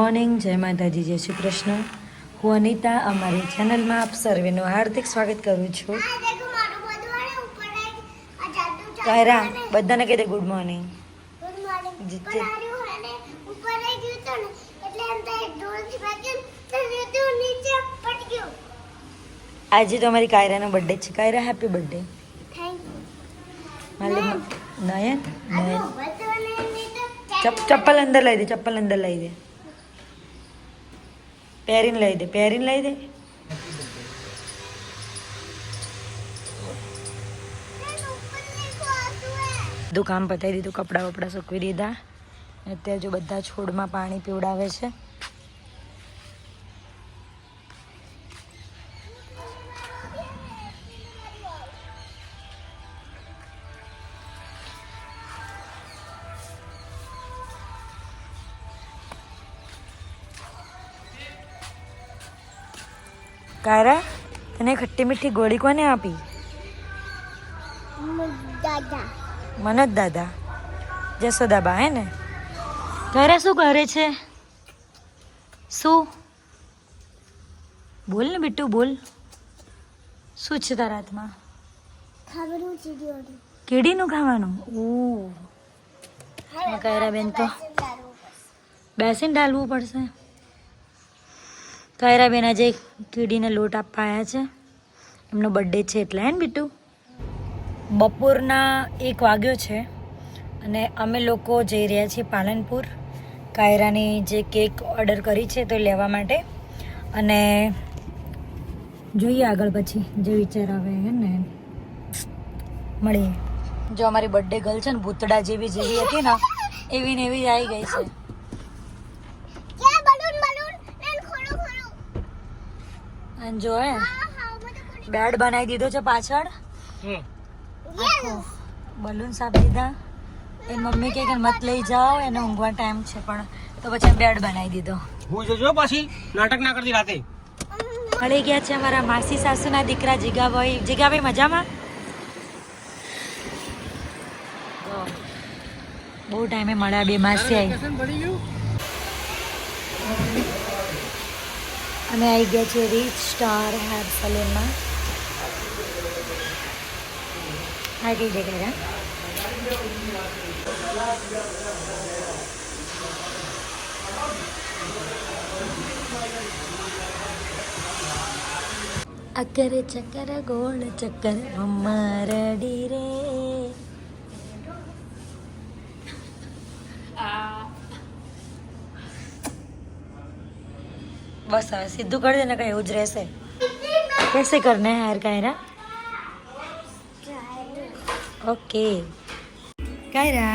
Morning, જય માતાજી, જય શ્રી કૃષ્ણ. હું અનિતા, અમારી ચેનલમાં આપ સર્વેનું હાર્દિક સ્વાગત કરું છું. કાયરા, બધાને કહી દે ગુડ મોર્નિંગ. આજે તો અમારી કાયરાનો બર્થડે છે. કાયરા, હેપી બર્થડે. નયન નયન ચપ્પલ અંદર લઈ દે, ચપ્પલ અંદર લઈ દે, પહેરીને લઈ દે, પહેરીને લઈ દે. બધું કામ પતાવી દીધું, કપડાં વપડા સૂકવી દીધા. અત્યારે જો બધા છોડમાં પાણી પીવડાવે છે. કાયરા, તને ખટ્ટી મીઠી ગોળી કોને આપી? દાદા. મને જ દાદા, જસોદાબા હે ને. કાયરા, શું કરે છે? શું બોલ ને બીટુ, બોલ. શું છે તારા હાથમાં? ખાવાનું ચીડિયું. કીડીનું ખાવાનું? કાયરા બેન તો બેસીને ડાલવું પડશે. કાયરા બેન આજે કીડીને લોટ આપવા આવ્યા છે. એમનો બર્થડે છે એટલે હે ને બીટુ. બપોરના 1 વાગ્યો છે અને અમે લોકો જઈ રહ્યા છીએ પાલનપુર કાયરાની જે કેક ઓર્ડર કરી છે તો લેવા માટે. અને જોઈએ આગળ પછી જે વિચાર આવે હે ને મળીએ. જો અમારી બર્થડે ગર્લ છે ને, ભૂતડા જેવી જેવી હતી ને એવી ને એવી આવી ગઈ છે. અને જો હે બેડ બનાવી દીધો છે પાછળ. બલૂન આપી દીધા. એની મમ્મી કે મત લઈ જાઓ, એને ઊંઘવા ટાઈમ છે, પણ તો પછી બેડ બનાવી દીધો. હું જોજો પાછી નાટક ના કરતી રાતે. મળી ગયા છે અમારા માસી સાસુના દીકરા જીગાભાઈ. જીગાભાઈ મજામાં? બહુ ટાઈમે મળ્યા બે માસી આવી. અમે આવી ગયા છીએ રીચ સ્ટાર હેર સલૂનમાં. આ કઈ જગ્યાએ? અકરે ચક્કર ગોળ ચક્કર મમ્મરડી રે. બસ હવે સીધું કરી દે ને, કઈ એવું જ રહેશે. कैसे करना है hair Kaira? Okay Kaira.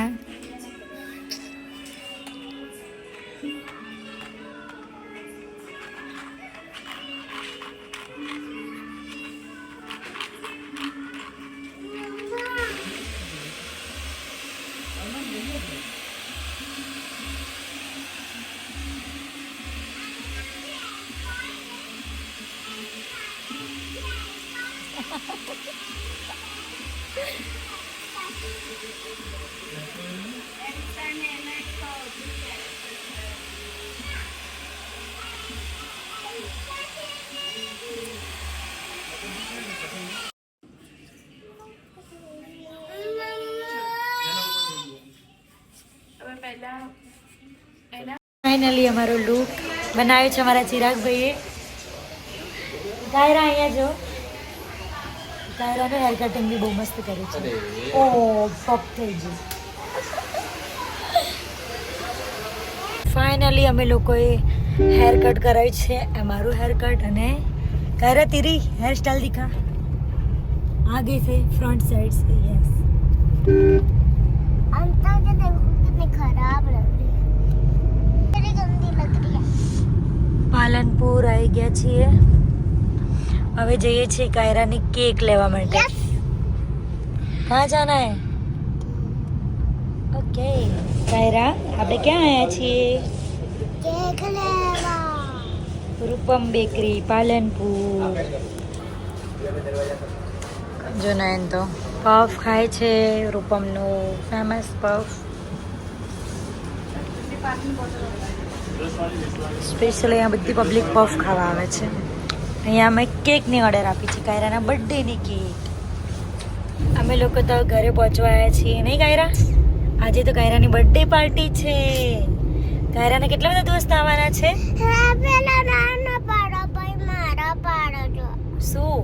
Finally અમારો લુક બનાવ્યો છે અમારા ચિરાગભાઈએ. કાયરા અહીંયા જો, કાયરાનું હેર કટિંગ બી બહુ મસ્ત કર્યું છે. ઓ પપ થઈ ગયું. ફાઇનલી અમે લોકોએ હેર કટ કરાવ્યું છે. અમારું હેર કટ. અને કાયરા તેરી હેર સ્ટાइल दिखा आगे से फ्रंट साइड से. यस अंतर के देखो कितनी खराब लग रही है, तेरी गंदी लग रही है. પાલનપુર આવી ગયા છીએ. હવે જઈએ છીએ કાયરાની કેક લેવા માટે. કहाँ जाना है? ओके कायरा, આપણે ક્યાં આવ્યા છીએ? केक लेवा. રૂપમ બેકરી પાલનપુર. જો નયન તો પફ ખાય છે, રૂપમનો ફેમસ પફ. સ્પેશિયલ અહીંયા બધી પબ્લિક પફ ખાવા આવે છે. અહીંયા અમે કેકની ઓર્ડર આપી છે, કાયરાના બર્થડેની કેક. અમે લોકો તો ઘરે પહોંચવા આવ્યા છીએ નહીં કાયરા? આજે તો કાયરાની બર્થડે પાર્ટી છે. કાયરાને કેટલા બધા દોસ્ત આવવાના છે? પેલા નાના પાડો ભાઈ મારા પાડો જો શું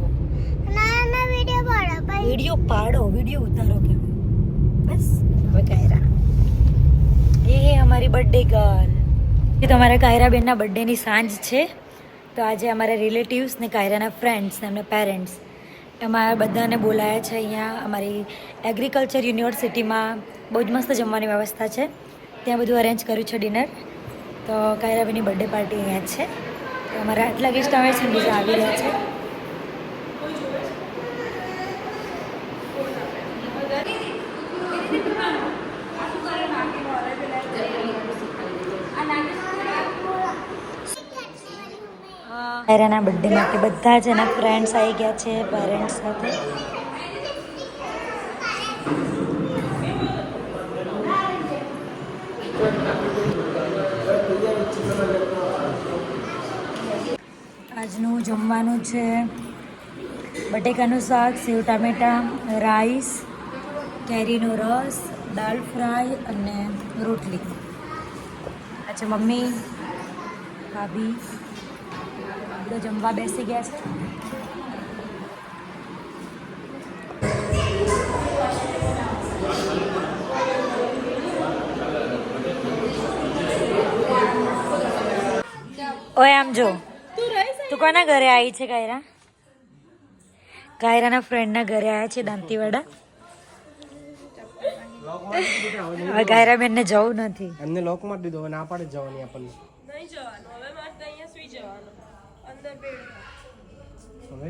નાના વિડિયો પાડો ભાઈ વિડીયો પાડો, વિડીયો ઉતારો કહેવાય. બસ હવે કાયરા એ અમારી બર્થડે ગર્લ. એ તો અમારા કાયરા બેનના બર્થડેની સાંજ છે. તો આજે અમારા રિલેટિવ્સ ને કાયરાના ફ્રેન્ડ્સ ને એમના પેરેન્ટ્સ એમાં બધાને બોલાયા છે. અહીંયા અમારી એગ્રીકલ્ચર યુનિવર્સિટીમાં બહુ જ મસ્ત જમવાની વ્યવસ્થા છે. ત્યાં બધું અરેન્જ કર્યું છે ડિનર. તો કાયરાબેનની બર્થડે પાર્ટી અહીંયા જ છે. તો અમારા આટલા ગેસ્ટ આવે છે, બીજા આવી રહ્યા છે. કાયરાના બર્થડે માટે બધા જ એના ફ્રેન્ડ્સ આવી ગયા છે પેરેન્ટ્સ સાથે. આજનું જમવાનું છે બટેકાનું શાક, સેવ ટામેટા, રાઈસ, કેરીનો રસ, દાળ ફ્રાય અને રોટલી. આજે મમ્મી ભાભી તો જમવા બેસી ગયા છે. ઓય આમ જો, તું કોના ઘરે આવી છે કાયરા? કાયરાના ફ્રેન્ડના ઘરે આવ્યા છે દાંતીવાડા. હવે કાયરા બેનને જવું નથી. એમને લોક મારી દીધો, ના પાડે જવાની આપણને. નહીં જવાનું હવે, મારે તો અહીંયા સુઈ જવાનું અંદર બેડ. હવે